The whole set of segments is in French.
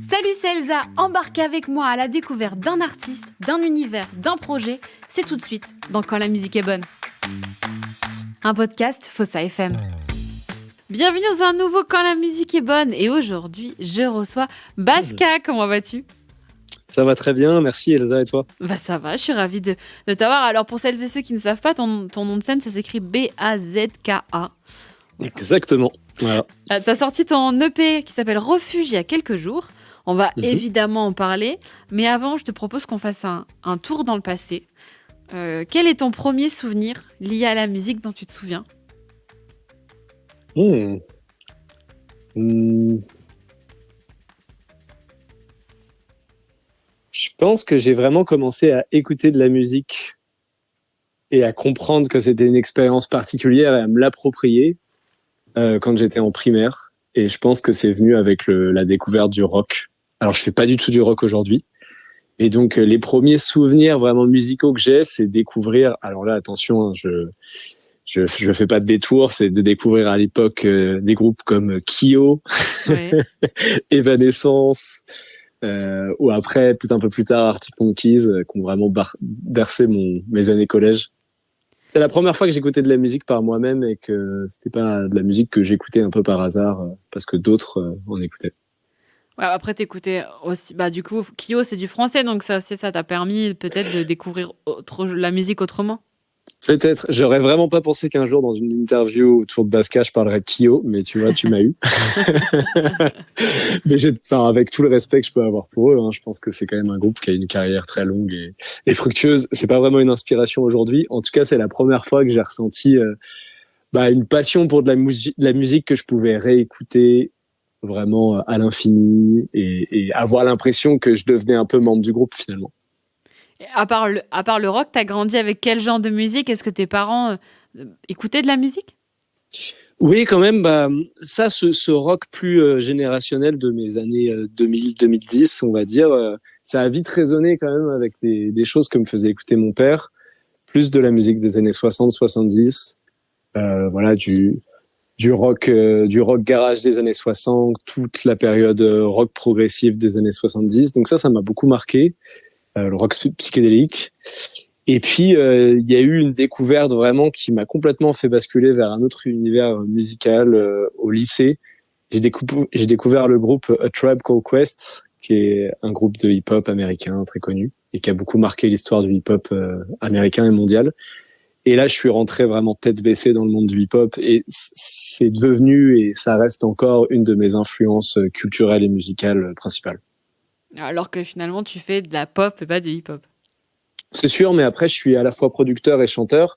Salut, c'est Elsa, embarquez avec moi à la découverte d'un artiste, d'un univers, d'un projet. C'est tout de suite dans Quand la musique est bonne. Un podcast Fossa FM. Bienvenue dans un nouveau Quand la musique est bonne. Et aujourd'hui, je reçois Baska. Comment vas-tu ? Ça va très bien, merci Elsa, et toi ? Bah ça va, je suis ravie de t'avoir. Alors pour celles et ceux qui ne savent pas, ton nom de scène, ça s'écrit Bazka. Voilà. Exactement, voilà. T'as sorti ton EP qui s'appelle Refuge il y a quelques jours. On va évidemment en parler. Mais avant, je te propose qu'on fasse un tour dans le passé. Quel est ton premier souvenir lié à la musique dont tu te souviens ? Je pense que j'ai vraiment commencé à écouter de la musique et à comprendre que c'était une expérience particulière et à me l'approprier quand j'étais en primaire. Et je pense que c'est venu avec la découverte du rock. Alors, je fais pas du tout du rock aujourd'hui. Et donc, les premiers souvenirs vraiment musicaux que j'ai, c'est découvrir... Alors là, attention, hein, je fais pas de détour, c'est de découvrir à l'époque des groupes comme Kyo, Ouais. Evanescence, ou après, peut-être un peu plus tard, Arctic Monkeys, qui ont vraiment bercé mes années collège. C'est la première fois que j'écoutais de la musique par moi-même et que c'était pas de la musique que j'écoutais un peu par hasard parce que d'autres en écoutaient. Ouais, après, t'écoutais aussi. Bah, du coup, Kyo, c'est du français, donc ça t'a permis peut-être de découvrir la musique autrement. Peut-être. J'aurais vraiment pas pensé qu'un jour, dans une interview autour de Baska, je parlerais de Kyo, mais tu vois, tu m'as eu. Mais avec tout le respect que je peux avoir pour eux, hein, je pense que c'est quand même un groupe qui a une carrière très longue et fructueuse. C'est pas vraiment une inspiration aujourd'hui. En tout cas, c'est la première fois que j'ai ressenti une passion pour de la musique que je pouvais réécouter vraiment à l'infini et avoir l'impression que je devenais un peu membre du groupe finalement. Et à part le rock, t'as grandi avec quel genre de musique ? Est-ce que tes parents écoutaient de la musique ? Oui, quand même. Ce rock plus générationnel de mes années 2000-2010, on va dire, ça a vite résonné quand même avec des choses que me faisait écouter mon père. Plus de la musique des années 60-70, voilà, du rock garage des années 60, toute la période rock progressif des années 70. Donc ça m'a beaucoup marqué. Le rock psychédélique. Et puis, il y a eu une découverte vraiment qui m'a complètement fait basculer vers un autre univers musical au lycée. J'ai découvert le groupe A Tribe Called Quest, qui est un groupe de hip-hop américain très connu et qui a beaucoup marqué l'histoire du hip-hop américain et mondial. Et là, je suis rentré vraiment tête baissée dans le monde du hip-hop et c'est devenu et ça reste encore une de mes influences culturelles et musicales principales. Alors que finalement, tu fais de la pop et pas du hip-hop. C'est sûr, mais après, je suis à la fois producteur et chanteur.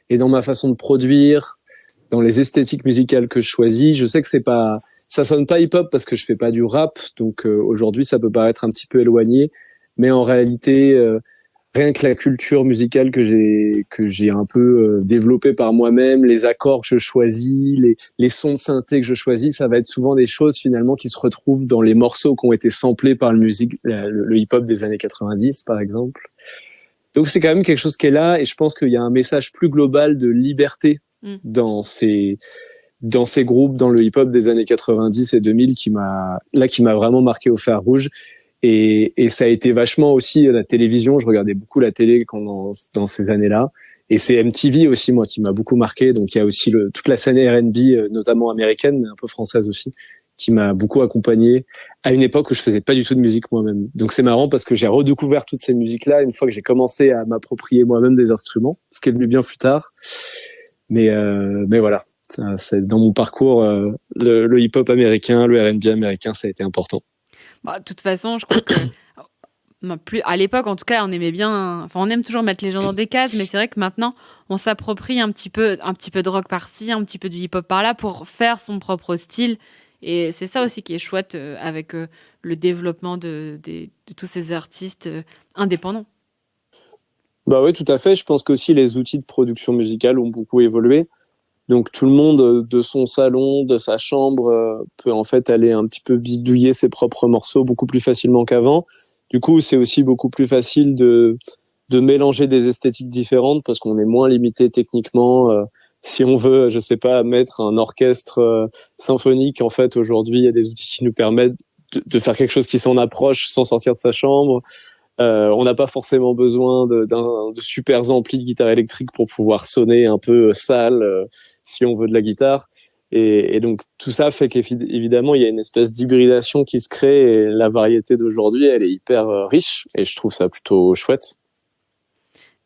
Et dans ma façon de produire, dans les esthétiques musicales que je choisis, je sais que ça sonne pas hip-hop parce que je fais pas du rap. Donc aujourd'hui, ça peut paraître un petit peu éloigné. Mais en réalité, rien que la culture musicale que j'ai un peu développée par moi-même, les accords que je choisis, les sons de synthé que je choisis, ça va être souvent des choses finalement qui se retrouvent dans les morceaux qui ont été samplés par le hip-hop des années 90, par exemple. Donc c'est quand même quelque chose qui est là et je pense qu'il y a un message plus global de liberté dans ces groupes, dans le hip-hop des années 90 et 2000 qui m'a vraiment marqué au fer rouge. Et ça a été vachement aussi la télévision. Je regardais beaucoup la télé dans ces années-là. Et c'est MTV aussi, moi, qui m'a beaucoup marqué. Donc, il y a aussi toute la scène R&B, notamment américaine, mais un peu française aussi, qui m'a beaucoup accompagné à une époque où je faisais pas du tout de musique moi-même. Donc, c'est marrant parce que j'ai redécouvert toutes ces musiques-là une fois que j'ai commencé à m'approprier moi-même des instruments, ce qui est venu bien plus tard. Mais voilà. C'est dans mon parcours, le hip-hop américain, le R&B américain, ça a été important. Bah, de toute façon, je crois que à l'époque, en tout cas, on aimait bien. Enfin, on aime toujours mettre les gens dans des cases, mais c'est vrai que maintenant, on s'approprie un petit peu de rock par-ci, un petit peu de hip-hop par-là pour faire son propre style. Et c'est ça aussi qui est chouette avec le développement de tous ces artistes indépendants. Bah oui, tout à fait. Je pense qu'aussi les outils de production musicale ont beaucoup évolué. Donc tout le monde de son salon, de sa chambre, peut en fait aller un petit peu bidouiller ses propres morceaux beaucoup plus facilement qu'avant. Du coup, c'est aussi beaucoup plus facile de mélanger des esthétiques différentes parce qu'on est moins limité techniquement. si on veut, je sais pas, mettre un orchestre symphonique, en fait, aujourd'hui, il y a des outils qui nous permettent de faire quelque chose qui s'en approche sans sortir de sa chambre. On n'a pas forcément besoin de super amplis de guitare électrique pour pouvoir sonner un peu sale si on veut de la guitare. Et donc tout ça fait qu'évidemment il y a une espèce d'hybridation qui se crée et la variété d'aujourd'hui elle est hyper riche et je trouve ça plutôt chouette.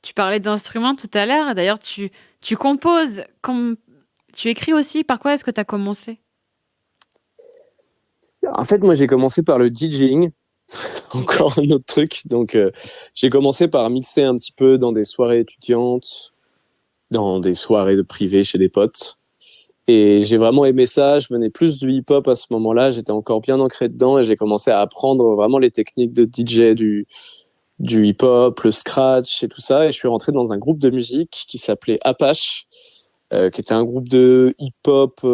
Tu parlais d'instruments tout à l'heure. D'ailleurs, tu composes, comme tu écris aussi. Par quoi est-ce que tu as commencé? En fait moi j'ai commencé par le DJing, encore un autre truc. Donc j'ai commencé par mixer un petit peu dans des soirées étudiantes, dans des soirées de privées chez des potes. Et j'ai vraiment aimé ça. Je venais plus du hip-hop à ce moment-là. J'étais encore bien ancré dedans et j'ai commencé à apprendre vraiment les techniques de DJ du hip-hop, le scratch et tout ça. Et je suis rentré dans un groupe de musique qui s'appelait Apache, qui était un groupe de hip-hop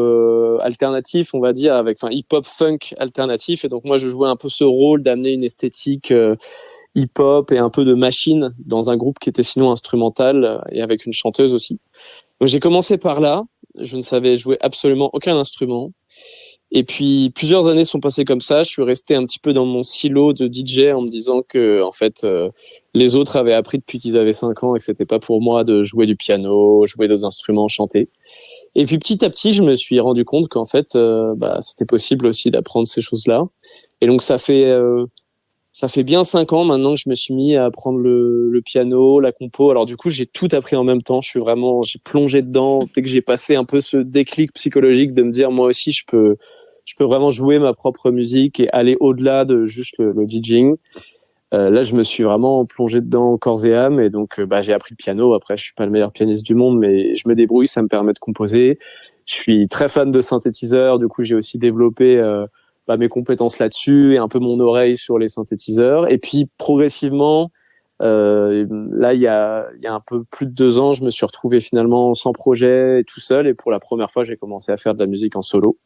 alternatif, on va dire, avec enfin hip-hop funk alternatif. Et donc moi, je jouais un peu ce rôle d'amener une esthétique hip-hop et un peu de machine dans un groupe qui était sinon instrumental et avec une chanteuse aussi. Donc j'ai commencé par là. Je ne savais jouer absolument aucun instrument. Et puis plusieurs années sont passées comme ça. Je suis resté un petit peu dans mon silo de DJ en me disant que en fait les autres avaient appris depuis qu'ils avaient 5 ans et que c'était pas pour moi de jouer du piano, jouer des instruments, chanter. Et puis petit à petit, je me suis rendu compte qu'en fait c'était possible aussi d'apprendre ces choses-là. Et donc ça fait bien 5 ans maintenant que je me suis mis à apprendre le piano, la compo. Alors du coup, j'ai tout appris en même temps. J'ai plongé dedans. Dès que j'ai passé un peu ce déclic psychologique de me dire, moi aussi, je peux vraiment jouer ma propre musique et aller au-delà de juste le DJing. Là, je me suis vraiment plongé dedans corps et âme. Et donc, j'ai appris le piano. Après, je suis pas le meilleur pianiste du monde, mais je me débrouille. Ça me permet de composer. Je suis très fan de synthétiseurs. Du coup, j'ai aussi développé mes compétences là-dessus et un peu mon oreille sur les synthétiseurs. Et puis progressivement, là il y a un peu plus de 2 ans, je me suis retrouvé finalement sans projet et tout seul. Et pour la première fois, j'ai commencé à faire de la musique en solo.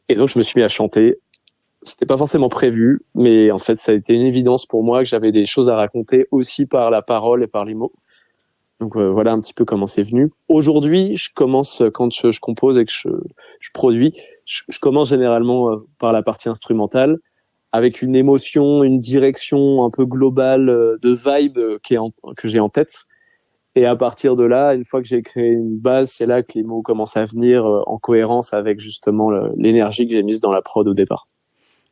Et donc je me suis mis à chanter. C'était pas forcément prévu, mais en fait ça a été une évidence pour moi que j'avais des choses à raconter aussi par la parole et par les mots. Donc voilà un petit peu comment c'est venu. Aujourd'hui, je commence quand je compose et que je produis, je commence généralement par la partie instrumentale avec une émotion, une direction un peu globale de vibe que j'ai en tête. Et à partir de là, une fois que j'ai créé une base, c'est là que les mots commencent à venir en cohérence avec justement l'énergie que j'ai mise dans la prod au départ.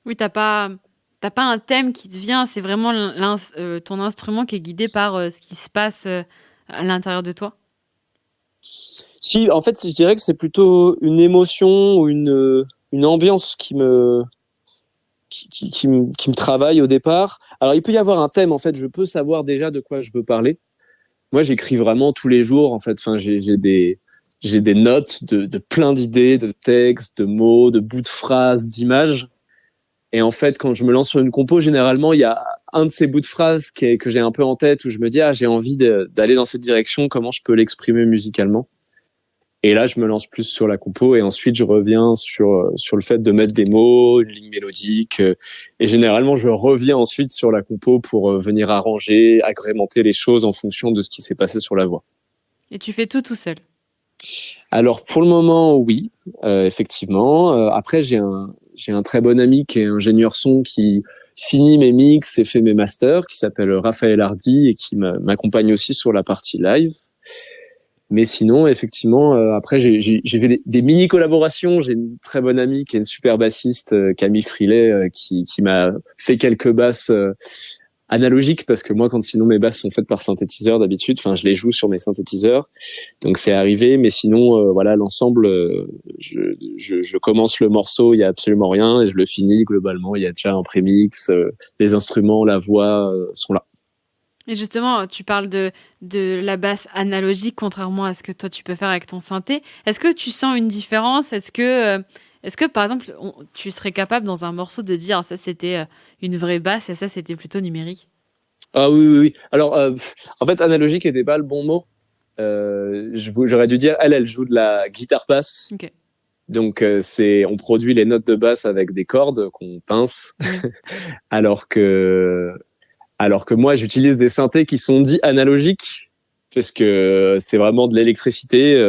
Oui, t'as pas un thème qui te vient. C'est vraiment ton instrument qui est guidé par ce qui se passe à l'intérieur de toi. Si, en fait, je dirais que c'est plutôt une émotion ou une ambiance qui me travaille au départ. Alors, il peut y avoir un thème, en fait, je peux savoir déjà de quoi je veux parler. Moi, j'écris vraiment tous les jours, en fait. Enfin, j'ai des notes de plein d'idées, de textes, de mots, de bouts de phrases, d'images. Et en fait, quand je me lance sur une compo, généralement, il y a un de ces bouts de phrases que j'ai un peu en tête où je me dis, j'ai envie d'aller dans cette direction, comment je peux l'exprimer musicalement. Et là, je me lance plus sur la compo et ensuite je reviens sur le fait de mettre des mots, une ligne mélodique. Et généralement, je reviens ensuite sur la compo pour venir arranger, agrémenter les choses en fonction de ce qui s'est passé sur la voix. Et tu fais tout seul. Alors pour le moment, oui, effectivement. Après, j'ai un très bon ami qui est ingénieur son qui finit mes mix et fait mes masters, qui s'appelle Raphaël Hardy et qui m'accompagne aussi sur la partie live. Mais sinon, effectivement, après, j'ai fait des mini collaborations. J'ai une très bonne amie qui est une super bassiste, Camille Frilet, qui m'a fait quelques basses analogiques parce que moi, quand sinon mes basses sont faites par synthétiseur d'habitude, enfin, je les joue sur mes synthétiseurs. Donc c'est arrivé, mais sinon, voilà, l'ensemble, je commence le morceau, il y a absolument rien et je le finis globalement. Il y a déjà un prémix, les instruments, la voix sont là. Et justement, tu parles de la basse analogique, contrairement à ce que toi tu peux faire avec ton synthé. Est-ce que tu sens une différence? Est-ce que par exemple, tu serais capable dans un morceau de dire ça c'était une vraie basse et ça c'était plutôt numérique? Ah oui, oui, oui. Alors, en fait, analogique n'était pas le bon mot. J'aurais dû dire, elle joue de la guitare basse. Ok. Donc, on produit les notes de basse avec des cordes qu'on pince. Oui. Alors que moi, j'utilise des synthés qui sont dits analogiques, parce que c'est vraiment de l'électricité.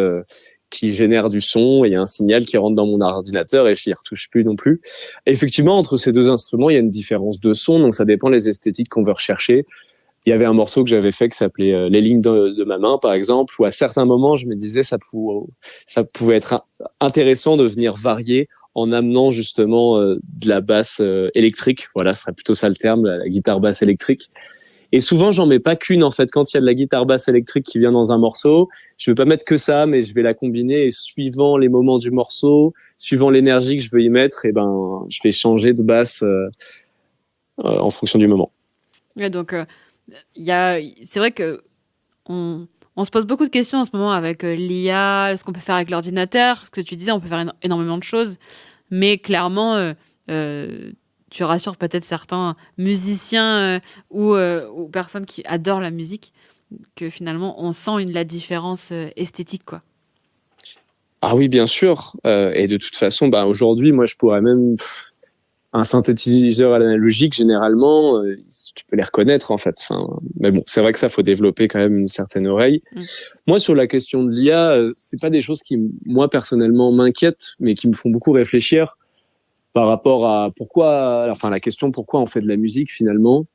qui génère du son et il y a un signal qui rentre dans mon ordinateur et je n'y retouche plus non plus. Et effectivement, entre ces deux instruments, il y a une différence de son, donc ça dépend des esthétiques qu'on veut rechercher. Il y avait un morceau que j'avais fait qui s'appelait Les lignes de ma main, par exemple, où à certains moments, je me disais ça pouvait être intéressant de venir varier en amenant justement de la basse électrique. Voilà, ce serait plutôt ça le terme, la guitare basse électrique. Et souvent, j'en mets pas qu'une, en fait. Quand il y a de la guitare basse électrique qui vient dans un morceau, je vais pas mettre que ça, mais je vais la combiner et suivant les moments du morceau, suivant l'énergie que je veux y mettre, et ben, je vais changer de basse en fonction du moment. Ouais, donc, c'est vrai que on se pose beaucoup de questions en ce moment avec l'IA, ce qu'on peut faire avec l'ordinateur. Ce que tu disais, on peut faire énormément de choses. Mais clairement, tu rassures peut-être certains musiciens ou personnes qui adorent la musique que finalement, on sent la différence esthétique, quoi. Ah oui, bien sûr. Et de toute façon, bah, aujourd'hui, moi, je pourrais même un synthétiseur à l'analogique, généralement, tu peux les reconnaître en fait. Enfin, mais bon, c'est vrai que ça faut développer quand même une certaine oreille. Moi, sur la question de l'IA, c'est pas des choses qui, moi personnellement, m'inquiètent, mais qui me font beaucoup réfléchir par rapport à la question pourquoi on fait de la musique finalement.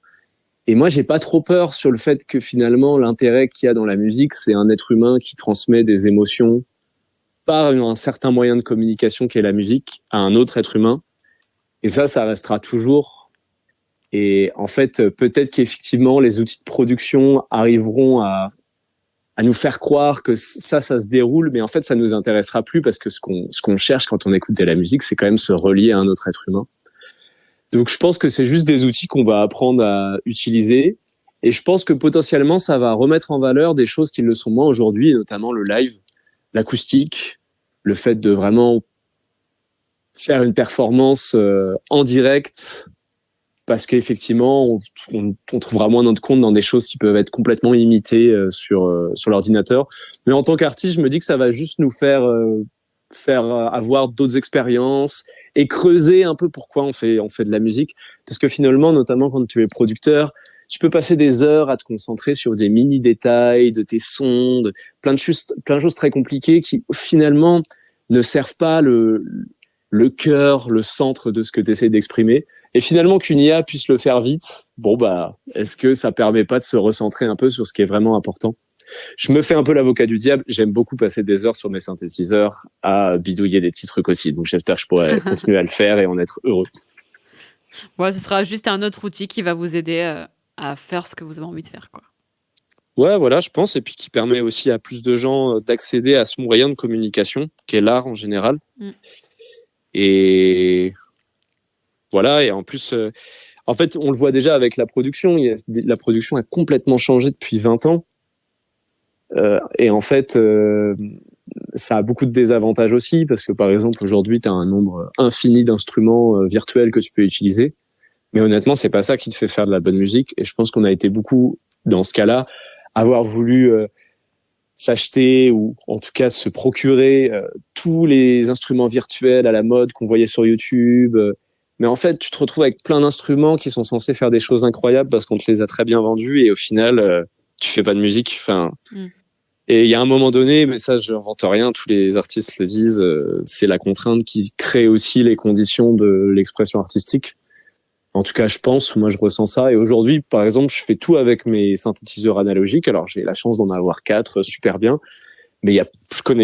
Et moi, j'ai pas trop peur sur le fait que finalement, l'intérêt qu'il y a dans la musique, c'est un être humain qui transmet des émotions par un certain moyen de communication qu'est la musique à un autre être humain. Et ça restera toujours. Et en fait, peut-être qu'effectivement, les outils de production arriveront à nous faire croire que ça se déroule, mais en fait, ça nous intéressera plus parce que ce qu'on cherche quand on écoute de la musique, c'est quand même se relier à un autre être humain. Donc, je pense que c'est juste des outils qu'on va apprendre à utiliser. Et je pense que potentiellement, ça va remettre en valeur des choses qui le sont moins aujourd'hui, notamment le live, l'acoustique, le fait de vraiment faire une performance en direct, parce qu'effectivement, on trouvera moins notre compte dans des choses qui peuvent être complètement imitées sur l'ordinateur. Mais en tant qu'artiste, je me dis que ça va juste nous faire avoir d'autres expériences et creuser un peu pourquoi on fait de la musique. Parce que finalement, notamment quand tu es producteur, tu peux passer des heures à te concentrer sur des mini détails de tes sons, de plein de choses très compliquées qui finalement ne servent pas le cœur, le centre de ce que tu essaies d'exprimer. Et finalement, qu'une IA puisse le faire vite, bon bah, est-ce que ça permet pas de se recentrer un peu sur ce qui est vraiment important? Je me fais un peu l'avocat du diable. J'aime beaucoup passer des heures sur mes synthétiseurs à bidouiller des petits trucs aussi. Donc j'espère que je pourrai continuer à le faire et en être heureux. Ouais, ce sera juste un autre outil qui va vous aider à faire ce que vous avez envie de faire, quoi. Ouais, voilà, je pense. Et puis qui permet aussi à plus de gens d'accéder à ce moyen de communication, qui est l'art en général. Et voilà, et en plus, en fait, on le voit déjà avec la production. La production a complètement changé depuis 20 ans. Et en fait, ça a beaucoup de désavantages aussi, parce que par exemple, aujourd'hui, tu as un nombre infini d'instruments virtuels que tu peux utiliser. Mais honnêtement, c'est pas ça qui te fait faire de la bonne musique. Et je pense qu'on a été beaucoup, dans ce cas-là, avoir voulu s'acheter ou en tout cas se procurer tous les instruments virtuels à la mode qu'on voyait sur YouTube. Mais en fait, tu te retrouves avec plein d'instruments qui sont censés faire des choses incroyables parce qu'on te les a très bien vendus et au final, tu fais pas de musique. Enfin, et il y a un moment donné, mais ça, je n'invente rien, tous les artistes le disent, c'est la contrainte qui crée aussi les conditions de l'expression artistique. En tout cas, je pense, moi je ressens ça. Et aujourd'hui, par exemple, je fais tout avec mes synthétiseurs analogiques. Alors j'ai la chance d'en avoir 4, super bien. Mais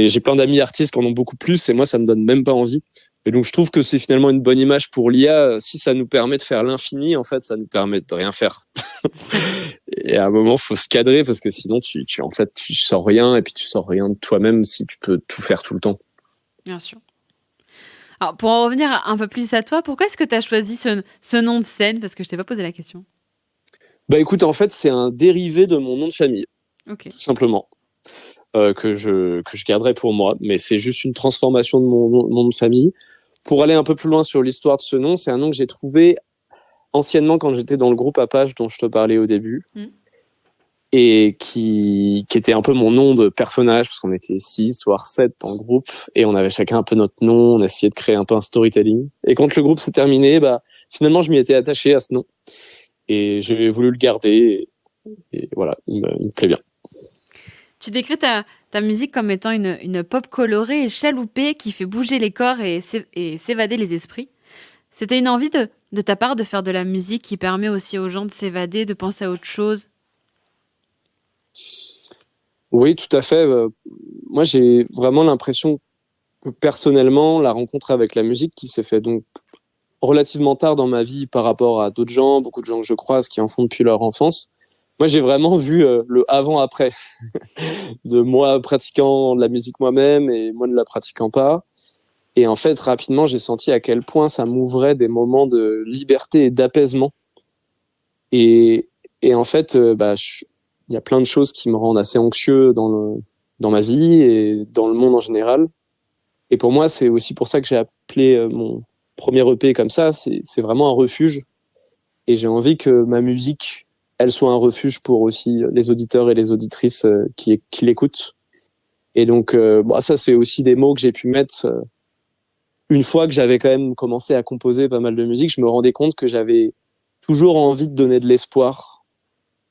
j'ai plein d'amis artistes qui en ont beaucoup plus et moi ça me donne même pas envie. Et donc je trouve que c'est finalement une bonne image pour l'IA. Si ça nous permet de faire l'infini, en fait, ça nous permet de rien faire. Et à un moment, faut se cadrer parce que sinon tu sors rien et puis tu sors rien de toi-même si tu peux tout faire tout le temps. Bien sûr. Alors, pour en revenir un peu plus à toi, pourquoi est-ce que tu as choisi ce nom de scène? Parce que je t'ai pas posé la question. Bah écoute, en fait, c'est un dérivé de mon nom de famille, tout simplement, que je garderai pour moi. Mais c'est juste une transformation de mon nom de famille. Pour aller un peu plus loin sur l'histoire de ce nom, c'est un nom que j'ai trouvé anciennement quand j'étais dans le groupe Apache dont je te parlais au début. Et qui était un peu mon nom de personnage, parce qu'on était 6 voire 7 dans le groupe, et on avait chacun un peu notre nom, on essayait de créer un peu un storytelling. Et quand le groupe s'est terminé, bah, finalement, je m'y étais attaché à ce nom. Et j'ai voulu le garder, et voilà, il me plaît bien. Tu décris ta ta musique comme étant une pop colorée et chaloupée qui fait bouger les corps et s'évader les esprits. C'était une envie de ta part de faire de la musique qui permet aussi aux gens de s'évader, de penser à autre chose. Oui, tout à fait. Moi, j'ai vraiment l'impression que personnellement, la rencontre avec la musique qui s'est fait donc relativement tard dans ma vie par rapport à d'autres gens, beaucoup de gens que je croise qui en font depuis leur enfance. Moi, j'ai vraiment vu le avant-après de moi pratiquant de la musique moi-même et moi ne la pratiquant pas. Et en fait, rapidement, j'ai senti à quel point ça m'ouvrait des moments de liberté et d'apaisement. Et, et en fait, il y a plein de choses qui me rendent assez anxieux dans ma vie et dans le monde en général. Et pour moi, c'est aussi pour ça que j'ai appelé mon premier EP comme ça. C'est vraiment un refuge. Et j'ai envie que ma musique, elle soit un refuge pour aussi les auditeurs et les auditrices qui l'écoutent. Et donc, ça, c'est aussi des mots que j'ai pu mettre. Une fois que j'avais quand même commencé à composer pas mal de musique, je me rendais compte que j'avais toujours envie de donner de l'espoir.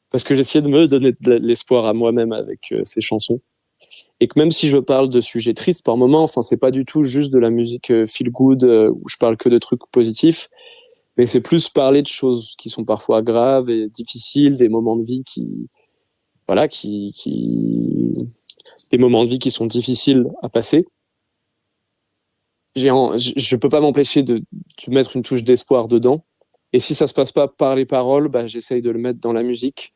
Parce que j'essayais de me donner de l'espoir à moi-même avec ces chansons. Et que même si je parle de sujets tristes par moments, enfin, c'est pas du tout juste de la musique feel good où je parle que de trucs positifs, mais c'est plus parler de choses qui sont parfois graves et difficiles, des moments de vie voilà, des moments de vie qui sont difficiles à passer. Je peux pas m'empêcher de mettre une touche d'espoir dedans. Et si ça se passe pas par les paroles, j'essaye de le mettre dans la musique.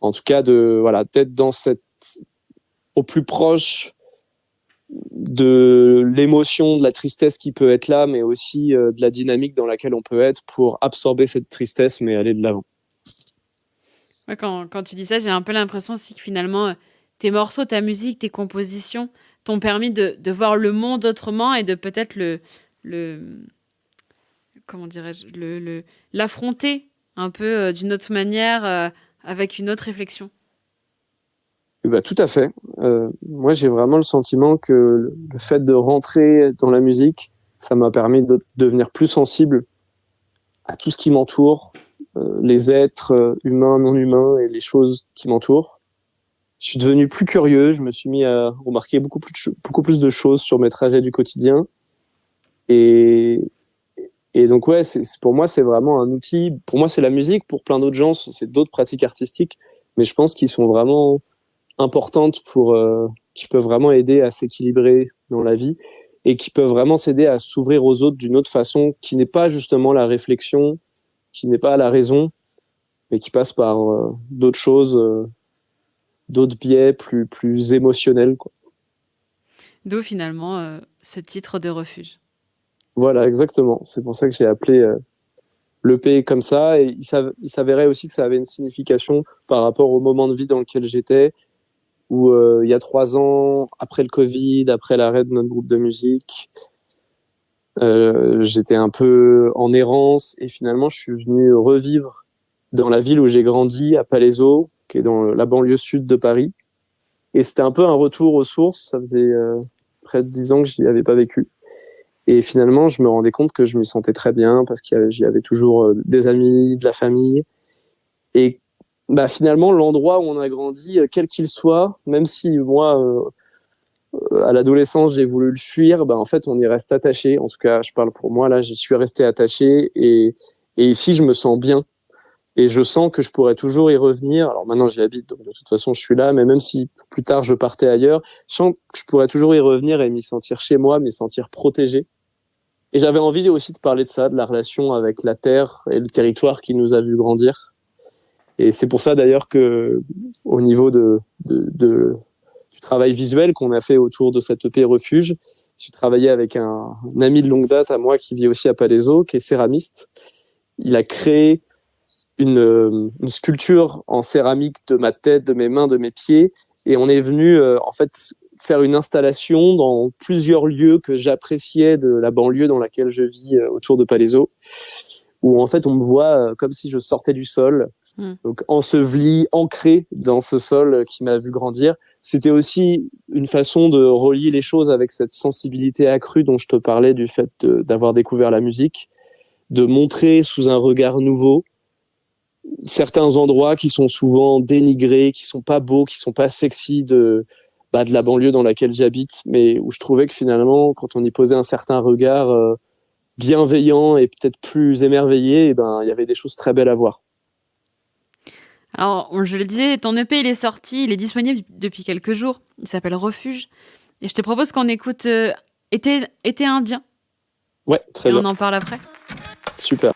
En tout cas, d'être au plus proche de l'émotion, de la tristesse qui peut être là, mais aussi de la dynamique dans laquelle on peut être pour absorber cette tristesse, mais aller de l'avant. Ouais, quand tu dis ça, j'ai un peu l'impression aussi que finalement, tes morceaux, ta musique, tes compositions t'ont permis de voir le monde autrement et de peut-être le, comment dirais-je, l'affronter un peu d'une autre manière, avec une autre réflexion. Tout à fait. Moi, j'ai vraiment le sentiment que le fait de rentrer dans la musique, ça m'a permis de devenir plus sensible à tout ce qui m'entoure, les êtres humains, non humains et les choses qui m'entourent. Je suis devenu plus curieux, je me suis mis à remarquer beaucoup plus de choses sur mes trajets du quotidien. Et, et donc, ouais, pour moi, c'est vraiment un outil. Pour moi, c'est la musique. Pour plein d'autres gens, c'est d'autres pratiques artistiques. Mais je pense qu'ils sont vraiment importantes qui peuvent vraiment aider à s'équilibrer dans la vie et qui peuvent vraiment s'aider à s'ouvrir aux autres d'une autre façon qui n'est pas justement la réflexion, qui n'est pas la raison, mais qui passe par d'autres choses, d'autres biais plus émotionnels, quoi. D'où finalement ce titre de refuge. Voilà, exactement. C'est pour ça que j'ai appelé l'EP comme ça. Et il s'avérait aussi que ça avait une signification par rapport au moment de vie dans lequel j'étais, où il y a 3 ans, après le Covid, après l'arrêt de notre groupe de musique, j'étais un peu en errance et finalement je suis venu revivre dans la ville où j'ai grandi, à Palaiseau, qui est dans la banlieue sud de Paris. Et c'était un peu un retour aux sources. Ça faisait près de 10 ans que j'y avais pas vécu. Et finalement, je me rendais compte que je m'y sentais très bien parce qu'il j'y avait toujours des amis, de la famille. Et finalement, l'endroit où on a grandi, quel qu'il soit, même si moi, à l'adolescence, j'ai voulu le fuir, en fait, on y reste attaché. En tout cas, je parle pour moi, là, j'y suis resté attaché. Et ici, je me sens bien. Et je sens que je pourrais toujours y revenir. Alors maintenant, j'y habite, donc de toute façon, je suis là. Mais même si plus tard, je partais ailleurs, je sens que je pourrais toujours y revenir et m'y sentir chez moi, m'y sentir protégé. Et j'avais envie aussi de parler de ça, de la relation avec la terre et le territoire qui nous a vu grandir. Et c'est pour ça d'ailleurs que, au niveau du travail visuel qu'on a fait autour de cette EP Refuge, j'ai travaillé avec un ami de longue date à moi qui vit aussi à Palaiseau, qui est céramiste. Il a créé une sculpture en céramique de ma tête, de mes mains, de mes pieds, et on est venu en fait faire une installation dans plusieurs lieux que j'appréciais de la banlieue dans laquelle je vis autour de Palaiseau, où en fait on me voit comme si je sortais du sol, donc enseveli, ancré dans ce sol qui m'a vu grandir. C'était aussi une façon de relier les choses avec cette sensibilité accrue dont je te parlais, du fait d'avoir découvert la musique, de montrer sous un regard nouveau certains endroits qui sont souvent dénigrés, qui sont pas beaux, qui sont pas sexy de la banlieue dans laquelle j'habite, mais où je trouvais que finalement, quand on y posait un certain regard bienveillant et peut-être plus émerveillé, eh ben, il y avait des choses très belles à voir. Alors, je le disais, ton EP, il est sorti, il est disponible depuis quelques jours. Il s'appelle Refuge. Et je te propose qu'on écoute Été indien. Ouais, très et bien. On en parle après. Super.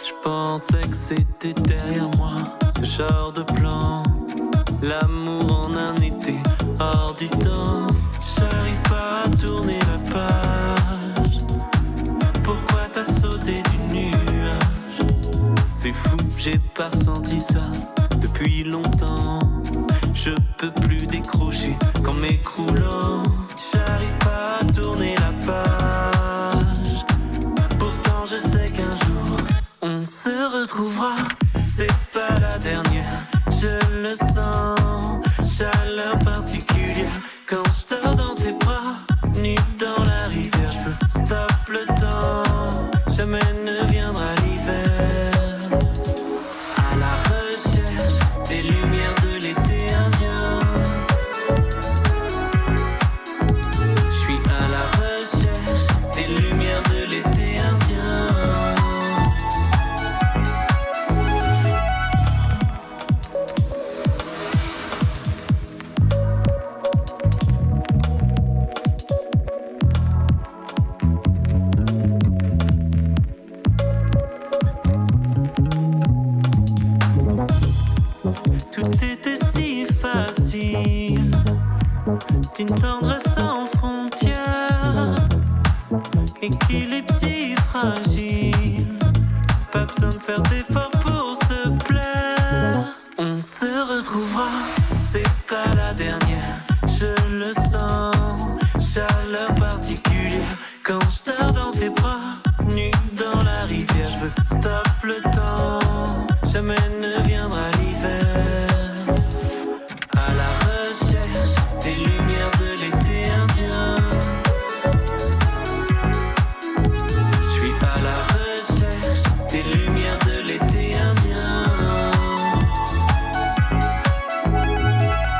Je pensais que c'était derrière moi, ce genre de plan. L'amour en un été hors du temps. J'arrive pas à tourner la page. Pourquoi t'as sauté du nuage? C'est fou, j'ai pas ressenti ça depuis longtemps. Je peux plus décrocher qu'en m'écroulant. J'arrive pas à tourner la page. Pourtant je sais qu'un jour on se retrouvera. C'est pas la dernière, je le sens. Chaleur particulière quand je dors dans tes bras. Nu dans la rivière, je veux stop le temps. Jamais ne viendra l'hiver. À la recherche des lumières de l'été indien. Je suis à la recherche des lumières de l'été indien. Tout était si facile, d'une tendresse sans frontières, équilibre si fragile, pas besoin de faire d'efforts pour se plaire. On se retrouvera, c'est pas la dernière, je le sens. Chaleur particulière quand je dors dans tes bras, nu dans la rivière, je veux stop le temps. Jamais ne viendra l'hiver. À la recherche des lumières de l'été indien. Je suis à la recherche des lumières de l'été indien.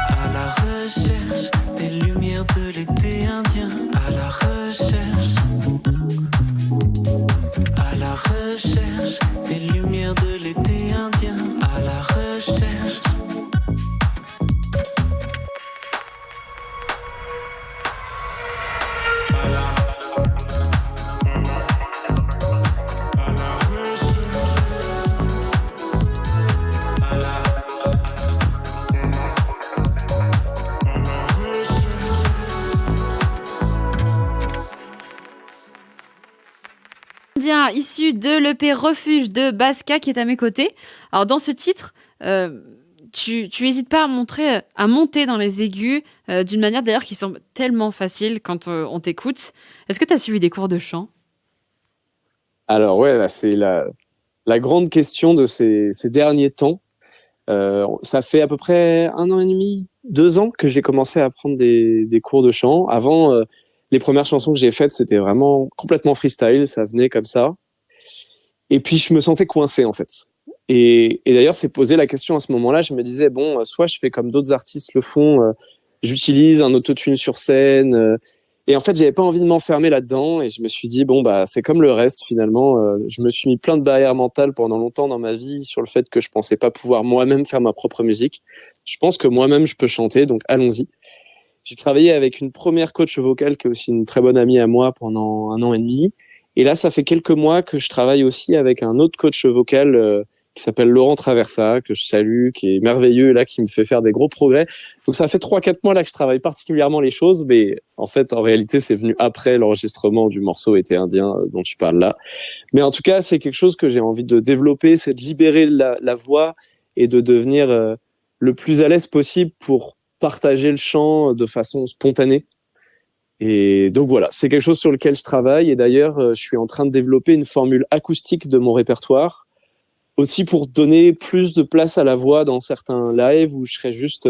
À la recherche des lumières de l'été indien. À la recherche. À la recherche des lumières de l'été indien. À la recherche. Indien, issu de l'EP Refuge de Baska qui est à mes côtés. Alors dans ce titre, tu hésites pas à monter dans les aigus d'une manière d'ailleurs qui semble tellement facile quand on t'écoute. Est-ce que tu as suivi des cours de chant? Alors ouais, là, c'est la grande question de ces derniers temps. Ça fait à peu près 1 an et demi, 2 ans que j'ai commencé à prendre des cours de chant. Avant, les premières chansons que j'ai faites, c'était vraiment complètement freestyle, ça venait comme ça. Et puis je me sentais coincé en fait. Et d'ailleurs, c'est posé la question à ce moment-là. Je me disais bon, soit je fais comme d'autres artistes le font, j'utilise un autotune sur scène. Et en fait, j'avais pas envie de m'enfermer là-dedans. Et je me suis dit bon bah c'est comme le reste finalement. Je me suis mis plein de barrières mentales pendant longtemps dans ma vie sur le fait que je pensais pas pouvoir moi-même faire ma propre musique. Je pense que moi-même je peux chanter, donc allons-y. J'ai travaillé avec une première coach vocale qui est aussi une très bonne amie à moi pendant 1 an et demi. Et là, ça fait quelques mois que je travaille aussi avec un autre coach vocal qui s'appelle Laurent Traversa, que je salue, qui est merveilleux, là, qui me fait faire des gros progrès. Donc ça fait 3-4 mois là que je travaille particulièrement les choses, mais en fait, en réalité, c'est venu après l'enregistrement du morceau Été indien dont tu parles là. Mais en tout cas, c'est quelque chose que j'ai envie de développer, c'est de libérer la voix et de devenir le plus à l'aise possible pour partager le chant de façon spontanée. Et donc voilà, c'est quelque chose sur lequel je travaille. Et d'ailleurs, je suis en train de développer une formule acoustique de mon répertoire, aussi pour donner plus de place à la voix dans certains lives où je serais juste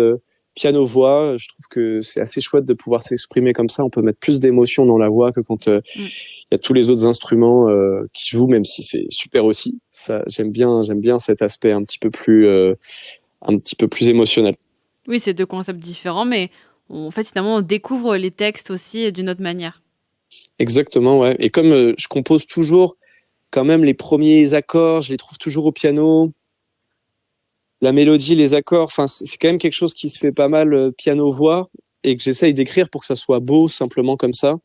piano-voix. Je trouve que c'est assez chouette de pouvoir s'exprimer comme ça. On peut mettre plus d'émotion dans la voix que quand il y a tous les autres instruments qui jouent, même si c'est super aussi. Ça, j'aime bien cet aspect un petit peu plus émotionnel. Oui, c'est deux concepts différents, mais en fait, finalement, on découvre les textes aussi d'une autre manière. Exactement, ouais. Et comme je compose toujours, quand même, les premiers accords, je les trouve toujours au piano. La mélodie, les accords, enfin, c'est quand même quelque chose qui se fait pas mal piano-voix et que j'essaye d'écrire pour que ça soit beau, simplement comme ça.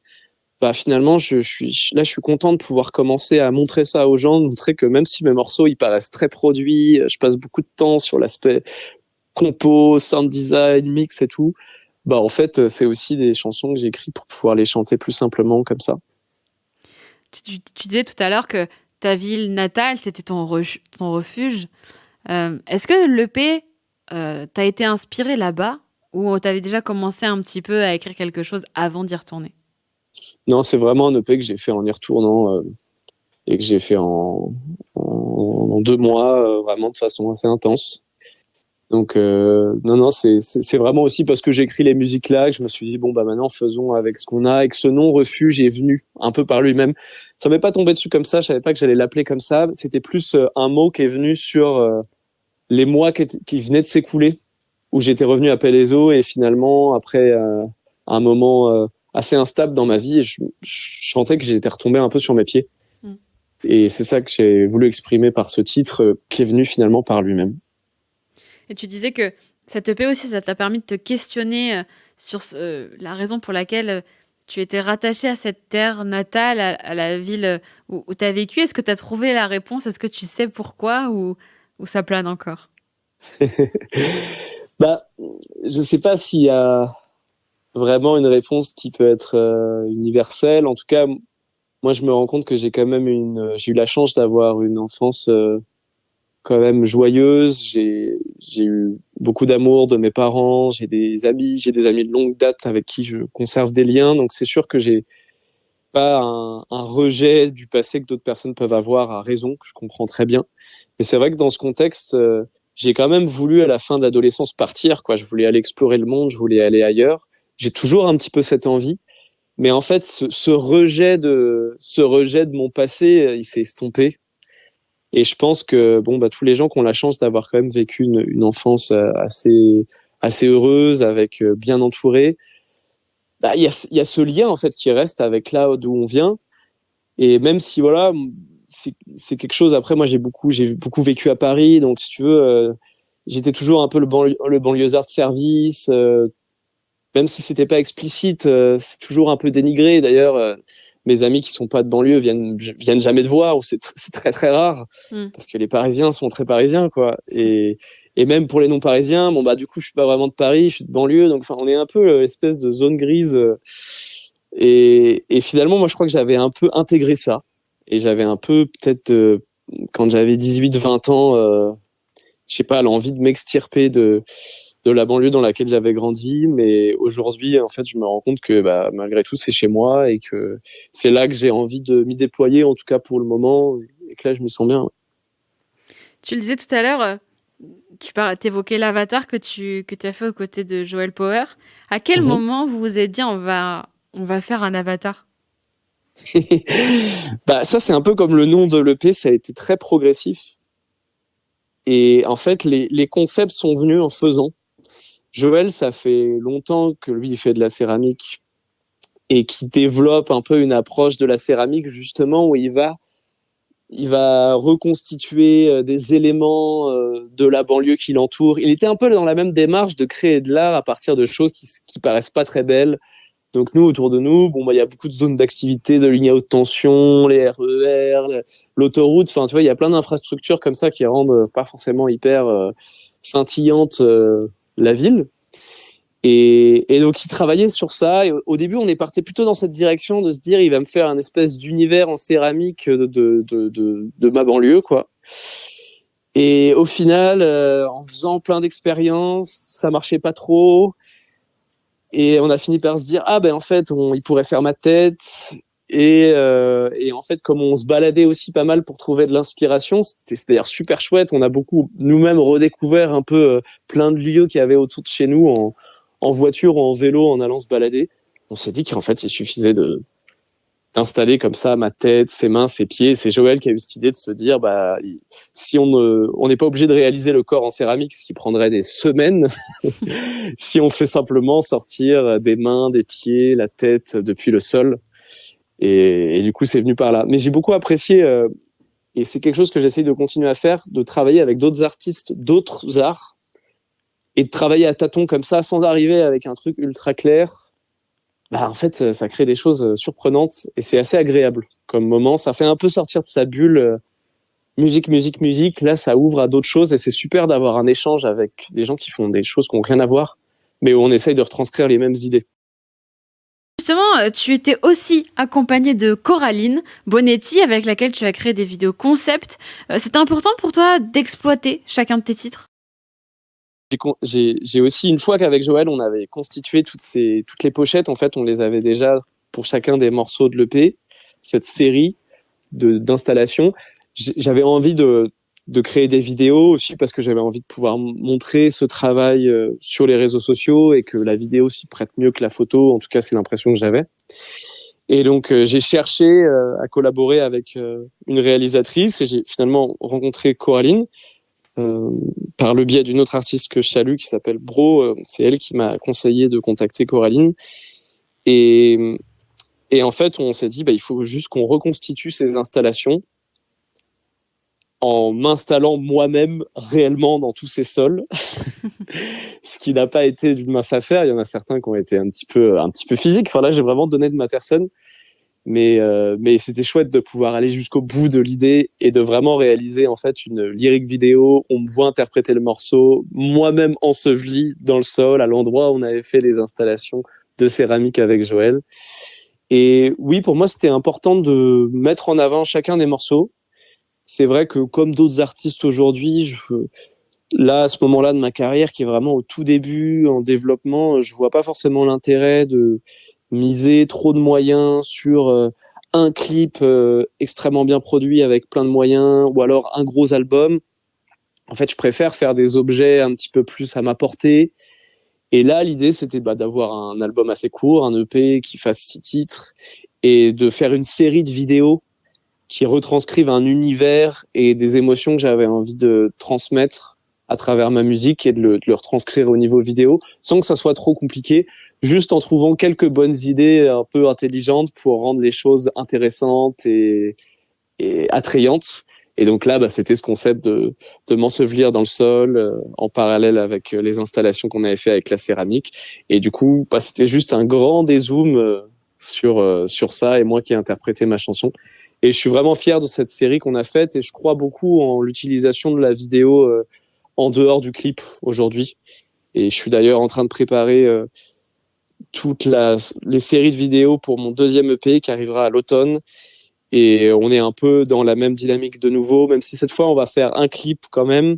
Bah, finalement, je suis content de pouvoir commencer à montrer ça aux gens, de montrer que même si mes morceaux, ils paraissent très produits, je passe beaucoup de temps sur l'aspect compo, sound design, mix et tout. Bah, en fait, c'est aussi des chansons que j'écris pour pouvoir les chanter plus simplement comme ça. Tu disais tout à l'heure que ta ville natale, c'était ton refuge. Est-ce que l'EP t'a été inspiré là-bas ou t'avais déjà commencé un petit peu à écrire quelque chose avant d'y retourner? Non, c'est vraiment un EP que j'ai fait en y retournant et que j'ai fait en 2 mois, vraiment de façon assez intense. Donc non, c'est vraiment aussi parce que j'écris les musiques là que je me suis dit bon bah maintenant faisons avec ce qu'on a et que ce nom refuge est venu un peu par lui-même. Ça m'est pas tombé dessus comme ça, je savais pas que j'allais l'appeler comme ça. C'était plus un mot qui est venu sur les mois qui venaient de s'écouler, où j'étais revenu à Palaiseau et finalement après un moment assez instable dans ma vie, je sentais que j'étais retombé un peu sur mes pieds. Et c'est ça que j'ai voulu exprimer par ce titre qui est venu finalement par lui-même. Et tu disais que cette EP aussi, ça t'a permis de te questionner sur la raison pour laquelle tu étais rattaché à cette terre natale, à la ville où tu as vécu. Est-ce que tu as trouvé la réponse? Est-ce que tu sais pourquoi ou ça plane encore? Bah, je sais pas s'il y a vraiment une réponse qui peut être universelle. En tout cas, moi, je me rends compte que j'ai quand même j'ai eu la chance d'avoir une enfance quand même joyeuse. J'ai eu beaucoup d'amour de mes parents. J'ai des amis de longue date avec qui je conserve des liens. Donc, c'est sûr que j'ai pas un rejet du passé que d'autres personnes peuvent avoir à raison, que je comprends très bien. Mais c'est vrai que dans ce contexte, j'ai quand même voulu à la fin de l'adolescence partir, quoi. Je voulais aller explorer le monde, je voulais aller ailleurs. J'ai toujours un petit peu cette envie. Mais en fait, ce rejet de mon passé, il s'est estompé. Et je pense que bon, bah, tous les gens qui ont la chance d'avoir quand même vécu une enfance assez heureuse, avec bien entourée, bah, il y a ce lien en fait qui reste avec là d'où on vient. Et même si voilà, c'est quelque chose. Après, moi, j'ai beaucoup vécu à Paris, donc si tu veux, j'étais toujours un peu le banlieusard de service. Même si c'était pas explicite, c'est toujours un peu dénigré. D'ailleurs, mes amis qui sont pas de banlieue viennent jamais te voir, ou c'est très très rare parce que les Parisiens sont très parisiens, quoi. Et même pour les non-parisiens, bon bah du coup je suis pas vraiment de Paris, je suis de banlieue, donc enfin on est un peu l'espèce de zone grise. Et finalement, moi je crois que j'avais un peu intégré ça, et j'avais un peu peut-être quand j'avais 18-20 ans, je sais pas, l'envie de m'extirper de la banlieue dans laquelle j'avais grandi. Mais aujourd'hui, en fait, je me rends compte que bah, malgré tout, c'est chez moi et que c'est là que j'ai envie de m'y déployer, en tout cas pour le moment, et que là, je m'y sens bien. Tu le disais tout à l'heure, tu évoquais l'avatar que tu as fait aux côtés de Joel Power. À quel moment vous vous êtes dit on va faire un avatar? Bah, ça, c'est un peu comme le nom de l'EP, ça a été très progressif. Et en fait, les concepts sont venus en faisant. Joël, ça fait longtemps que lui, il fait de la céramique et qui développe un peu une approche de la céramique, justement, où il va reconstituer des éléments de la banlieue qui l'entoure. Il était un peu dans la même démarche de créer de l'art à partir de choses qui paraissent pas très belles. Donc nous, autour de nous, bon, bah, il y a beaucoup de zones d'activité, de lignes à haute tension, les RER, l'autoroute. Enfin, tu vois, il y a plein d'infrastructures comme ça qui rendent pas forcément hyper scintillantes la ville. Et donc, il travaillait sur ça. Et au début, on est parti plutôt dans cette direction de se dire, il va me faire un espèce d'univers en céramique de ma banlieue, quoi. Et au final, en faisant plein d'expériences, ça marchait pas trop. Et on a fini par se dire, ah ben en fait, il pourrait faire ma tête. Et en fait, comme on se baladait aussi pas mal pour trouver de l'inspiration, c'était d'ailleurs super chouette. On a beaucoup nous-mêmes redécouvert un peu plein de lieux qu'il y avait autour de chez nous en voiture ou en vélo en allant se balader. On s'est dit qu'en fait, il suffisait d'installer comme ça ma tête, ses mains, ses pieds. C'est Joël qui a eu cette idée de se dire, si on n'est pas obligé de réaliser le corps en céramique, ce qui prendrait des semaines, si on fait simplement sortir des mains, des pieds, la tête depuis le sol. Et du coup, c'est venu par là. Mais j'ai beaucoup apprécié, et c'est quelque chose que j'essaye de continuer à faire, de travailler avec d'autres artistes, d'autres arts, et de travailler à tâtons comme ça, sans arriver avec un truc ultra clair. En fait, ça crée des choses surprenantes, et c'est assez agréable comme moment. Ça fait un peu sortir de sa bulle, musique. Là, ça ouvre à d'autres choses, et c'est super d'avoir un échange avec des gens qui font des choses qui n'ont rien à voir, mais où on essaye de retranscrire les mêmes idées. Justement, tu étais aussi accompagnée de Coraline Bonetti, avec laquelle tu as créé des vidéos concept. C'était important pour toi d'exploiter chacun de tes titres? J'ai aussi, une fois qu'avec Joël, on avait constitué toutes les pochettes, en fait, on les avait déjà pour chacun des morceaux de l'EP, cette série d'installations. J'avais envie de créer des vidéos aussi parce que j'avais envie de pouvoir montrer ce travail sur les réseaux sociaux et que la vidéo s'y prête mieux que la photo. En tout cas, c'est l'impression que j'avais. Et donc, j'ai cherché à collaborer avec une réalisatrice et j'ai finalement rencontré Coraline par le biais d'une autre artiste que je salue qui s'appelle Bro. C'est elle qui m'a conseillé de contacter Coraline. Et en fait, on s'est dit, il faut juste qu'on reconstitue ces installations en m'installant moi-même réellement dans tous ces sols, ce qui n'a pas été d'une mince affaire. Il y en a certains qui ont été un petit peu physiques. Enfin là, j'ai vraiment donné de ma personne, mais c'était chouette de pouvoir aller jusqu'au bout de l'idée et de vraiment réaliser en fait une lyrique vidéo. On me voit interpréter le morceau, moi-même enseveli dans le sol, à l'endroit où on avait fait les installations de céramique avec Joël. Et oui, pour moi, c'était important de mettre en avant chacun des morceaux. C'est vrai que comme d'autres artistes aujourd'hui, là, à ce moment-là de ma carrière, qui est vraiment au tout début, en développement, je vois pas forcément l'intérêt de miser trop de moyens sur un clip extrêmement bien produit avec plein de moyens, ou alors un gros album. En fait, je préfère faire des objets un petit peu plus à ma portée. Et là, l'idée, c'était d'avoir un album assez court, un EP qui fasse 6 titres, et de faire une série de vidéos qui retranscrivent un univers et des émotions que j'avais envie de transmettre à travers ma musique et de le retranscrire au niveau vidéo, sans que ça soit trop compliqué, juste en trouvant quelques bonnes idées un peu intelligentes pour rendre les choses intéressantes et attrayantes. Et donc là, c'était ce concept de m'ensevelir dans le sol en parallèle avec les installations qu'on avait fait avec la céramique. Et du coup, c'était juste un grand dézoom sur ça et moi qui ai interprété ma chanson. Et je suis vraiment fier de cette série qu'on a faite et je crois beaucoup en l'utilisation de la vidéo en dehors du clip aujourd'hui. Et je suis d'ailleurs en train de préparer toutes les séries de vidéos pour mon 2e EP qui arrivera à l'automne. Et on est un peu dans la même dynamique de nouveau, même si cette fois on va faire un clip quand même.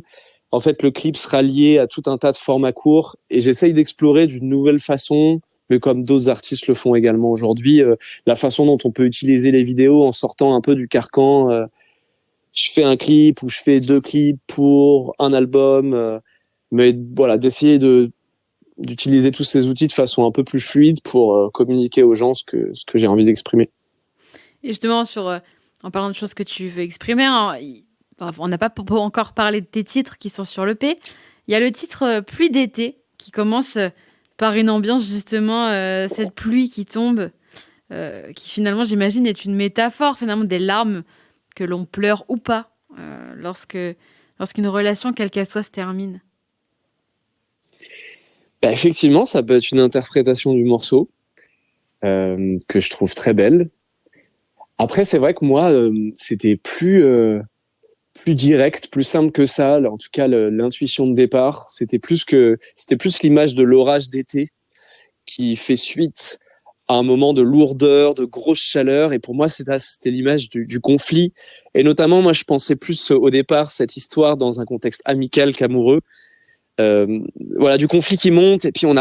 En fait, le clip sera lié à tout un tas de formats courts et j'essaye d'explorer d'une nouvelle façon, mais comme d'autres artistes le font également aujourd'hui, la façon dont on peut utiliser les vidéos en sortant un peu du carcan. Je fais un clip ou je fais 2 clips pour un album, mais voilà, d'essayer d'utiliser tous ces outils de façon un peu plus fluide pour communiquer aux gens ce que j'ai envie d'exprimer. Et justement, en parlant de choses que tu veux exprimer, on n'a pas encore parlé de tes titres qui sont sur l'EP. Il y a le titre Pluie d'été qui commence par une ambiance justement, cette pluie qui tombe, qui finalement, j'imagine, est une métaphore finalement des larmes que l'on pleure ou pas lorsqu'une relation, quelle qu'elle soit, se termine. Effectivement, ça peut être une interprétation du morceau que je trouve très belle. Après, c'est vrai que moi, c'était plus direct, plus simple que ça. En tout cas, l'intuition de départ, c'était plus l'image de l'orage d'été qui fait suite à un moment de lourdeur, de grosse chaleur. Et pour moi, c'était l'image du conflit. Et notamment, moi, je pensais plus au départ cette histoire dans un contexte amical qu'amoureux. Voilà, du conflit qui monte et puis on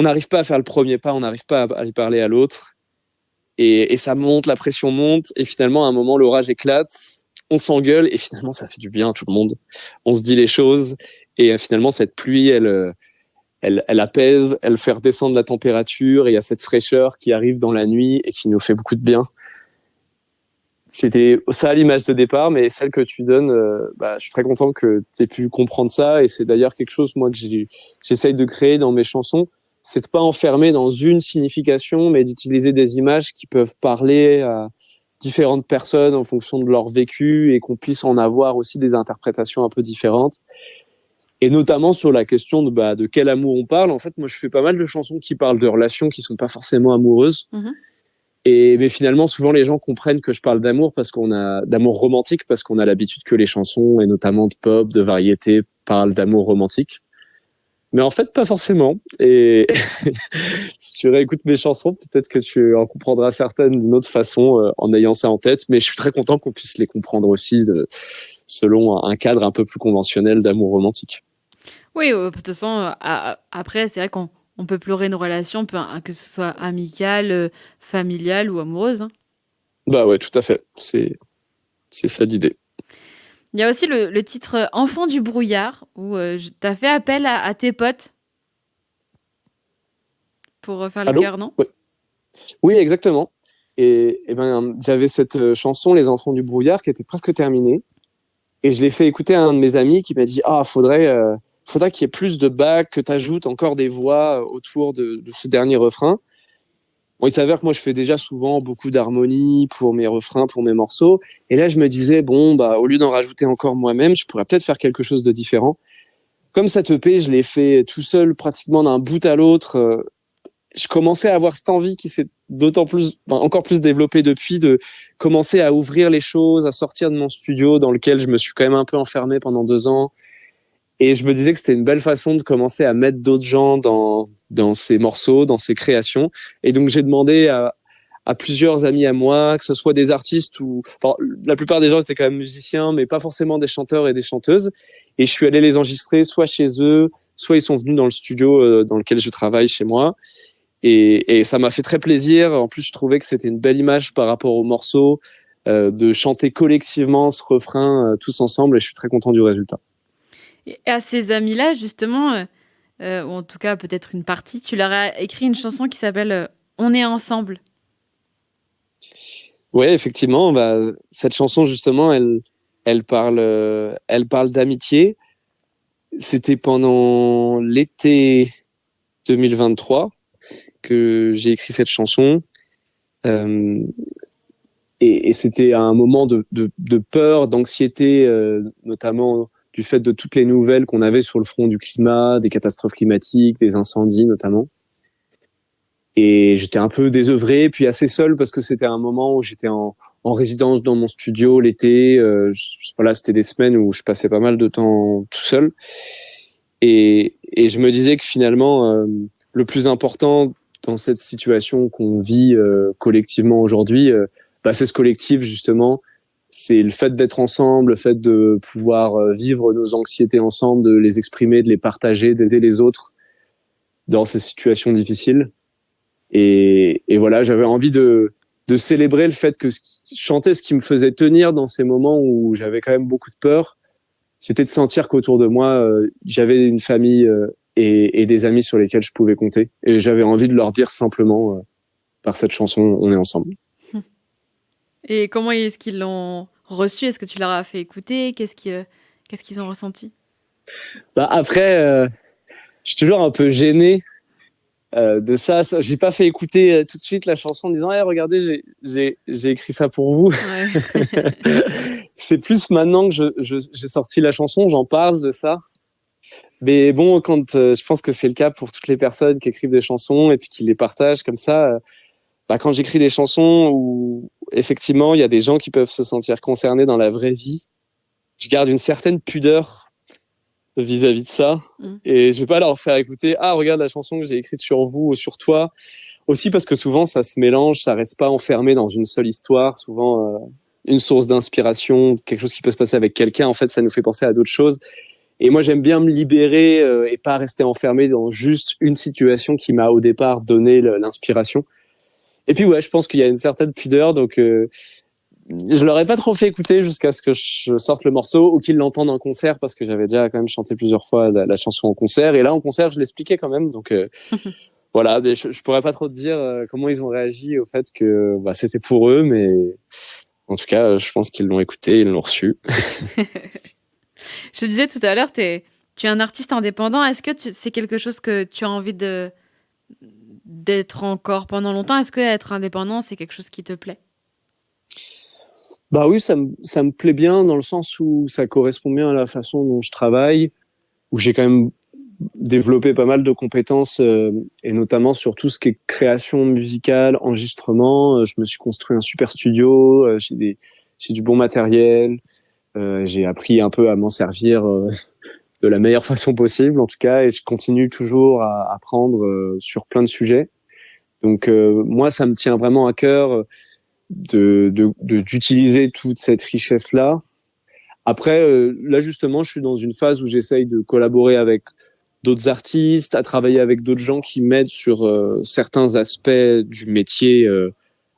n'arrive pas à faire le premier pas, on n'arrive pas à aller parler à l'autre. et ça monte, la pression monte, et finalement, à un moment, l'orage éclate, on s'engueule, et finalement, ça fait du bien à tout le monde. On se dit les choses, et finalement, cette pluie, elle apaise, elle fait redescendre la température, et il y a cette fraîcheur qui arrive dans la nuit et qui nous fait beaucoup de bien. C'était ça l'image de départ, mais celle que tu donnes, je suis très content que tu aies pu comprendre ça, et c'est d'ailleurs quelque chose, moi, que j'essaye de créer dans mes chansons, c'est de pas enfermer dans une signification, mais d'utiliser des images qui peuvent parler à différentes personnes en fonction de leur vécu, et qu'on puisse en avoir aussi des interprétations un peu différentes. Et notamment sur la question de quel amour on parle. En fait, moi, je fais pas mal de chansons qui parlent de relations qui sont pas forcément amoureuses. Mhm. Mais finalement, souvent, les gens comprennent que je parle d'amour d'amour romantique, parce qu'on a l'habitude que les chansons, et notamment de pop, de variété, parlent d'amour romantique. Mais en fait, pas forcément. Et si tu réécoutes mes chansons, peut-être que tu en comprendras certaines d'une autre façon, en ayant ça en tête. Mais je suis très content qu'on puisse les comprendre aussi selon un cadre un peu plus conventionnel d'amour romantique. Oui, de toute façon, après, c'est vrai qu'on peut pleurer une relation, que ce soit amicale, familiale ou amoureuse. Hein. Bah ouais, tout à fait. C'est ça l'idée. Il y a aussi le titre Enfant du brouillard, où tu as fait appel à tes potes pour faire les Allô? chœurs, non? Ouais. Oui, exactement. Et ben, j'avais cette chanson, Les Enfants du brouillard, qui était presque terminée. Et je l'ai fait écouter à un de mes amis qui m'a dit faudrait qu'il y ait plus de bacs, que tu ajoutes encore des voix autour de ce dernier refrain. Bon, il s'avère que moi je fais déjà souvent beaucoup d'harmonie pour mes refrains, pour mes morceaux, et là je me disais au lieu d'en rajouter encore moi-même, je pourrais peut-être faire quelque chose de différent. Comme cette EP, je l'ai fait tout seul pratiquement d'un bout à l'autre. Je commençais à avoir cette envie qui s'est encore plus développée depuis, de commencer à ouvrir les choses, à sortir de mon studio dans lequel je me suis quand même un peu enfermé pendant 2 ans. Et je me disais que c'était une belle façon de commencer à mettre d'autres gens dans ces morceaux, dans ces créations. Et donc j'ai demandé à plusieurs amis à moi, que ce soit des artistes la plupart des gens étaient quand même musiciens, mais pas forcément des chanteurs et des chanteuses. Et je suis allé les enregistrer soit chez eux, soit ils sont venus dans le studio dans lequel je travaille chez moi. Et ça m'a fait très plaisir. En plus, je trouvais que c'était une belle image par rapport au morceau, de chanter collectivement ce refrain tous ensemble. Et je suis très content du résultat. Et à ces amis-là, justement, ou en tout cas peut-être une partie, tu leur as écrit une chanson qui s'appelle On est ensemble. Ouais, effectivement. Cette chanson, justement, elle parle d'amitié. C'était pendant l'été 2023 que j'ai écrit cette chanson. Et c'était un moment de peur, d'anxiété, notamment du fait de toutes les nouvelles qu'on avait sur le front du climat, des catastrophes climatiques, des incendies notamment. Et j'étais un peu désœuvré, puis assez seul, parce que c'était un moment où j'étais en résidence dans mon studio l'été. C'était des semaines où je passais pas mal de temps tout seul. Et je me disais que finalement, le plus important dans cette situation qu'on vit collectivement aujourd'hui, c'est ce collectif, justement. C'est le fait d'être ensemble, le fait de pouvoir vivre nos anxiétés ensemble, de les exprimer, de les partager, d'aider les autres dans ces situations difficiles. Et voilà, j'avais envie de célébrer le fait que chanter ce qui me faisait tenir dans ces moments où j'avais quand même beaucoup de peur, c'était de sentir qu'autour de moi, j'avais une famille et des amis sur lesquels je pouvais compter. Et j'avais envie de leur dire simplement, par cette chanson, on est ensemble. Et comment est-ce qu'ils l'ont reçu? Est-ce que tu leur as fait écouter? Qu'est-ce qu'ils ont ressenti? Après, je suis toujours un peu gêné de ça. J'ai pas fait écouter tout de suite la chanson en disant regardez, j'ai écrit ça pour vous. Ouais. C'est plus maintenant que j'ai sorti la chanson, j'en parle de ça. Mais bon, quand je pense que c'est le cas pour toutes les personnes qui écrivent des chansons et puis qui les partagent comme ça. Quand j'écris des chansons où effectivement il y a des gens qui peuvent se sentir concernés dans la vraie vie, je garde une certaine pudeur vis-à-vis de ça. Et je vais pas leur faire écouter regarde la chanson que j'ai écrite sur vous ou sur toi, aussi parce que souvent ça se mélange, ça reste pas enfermé dans une seule histoire. Souvent une source d'inspiration, quelque chose qui peut se passer avec quelqu'un, en fait ça nous fait penser à d'autres choses. Et moi j'aime bien me libérer et pas rester enfermé dans juste une situation qui m'a au départ donné l'inspiration. Et puis ouais, je pense qu'il y a une certaine pudeur, donc je leur ai pas trop fait écouter jusqu'à ce que je sorte le morceau ou qu'ils l'entendent en concert, parce que j'avais déjà quand même chanté plusieurs fois la chanson en concert. Et là, en concert, je l'expliquais quand même. Donc voilà, mais je pourrais pas trop te dire comment ils ont réagi au fait que c'était pour eux, mais en tout cas, je pense qu'ils l'ont écouté, ils l'ont reçu. Je te disais tout à l'heure, tu es un artiste indépendant. Est-ce que c'est quelque chose que tu as envie d'être encore pendant longtemps? Est-ce que être indépendant, c'est quelque chose qui te plaît? Bah oui, ça me plaît bien dans le sens où ça correspond bien à la façon dont je travaille, où j'ai quand même développé pas mal de compétences et notamment sur tout ce qui est création musicale, enregistrement. Je me suis construit un super studio, j'ai du bon matériel, j'ai appris un peu à m'en servir de la meilleure façon possible en tout cas, et je continue toujours à apprendre sur plein de sujets. Donc moi, ça me tient vraiment à cœur d'utiliser toute cette richesse là. Après là justement, je suis dans une phase où j'essaye de collaborer avec d'autres artistes, à travailler avec d'autres gens qui m'aident sur certains aspects du métier,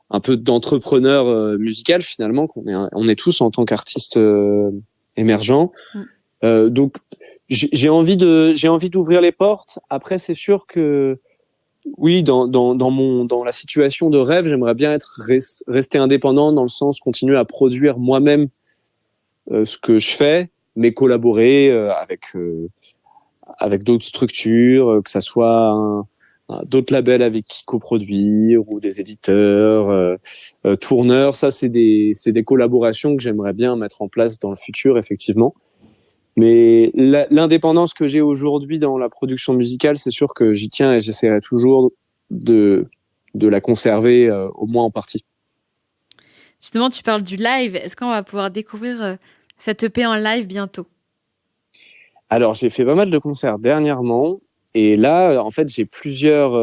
un peu d'entrepreneur musical finalement on est tous en tant qu'artistes émergents. Donc j'ai envie d'ouvrir les portes. Après c'est sûr que oui, dans la situation de rêve, j'aimerais bien rester indépendant, dans le sens continuer à produire moi-même ce que je fais, mais collaborer avec d'autres structures, que ça soit d'autres labels avec qui coproduire ou des éditeurs, tourneurs. Ça, c'est des collaborations que j'aimerais bien mettre en place dans le futur, effectivement. Mais l'indépendance que j'ai aujourd'hui dans la production musicale, c'est sûr que j'y tiens et j'essaierai toujours de la conserver, au moins en partie. Justement, tu parles du live. Est-ce qu'on va pouvoir découvrir cette EP en live bientôt? Alors, j'ai fait pas mal de concerts dernièrement, et là, en fait, j'ai plusieurs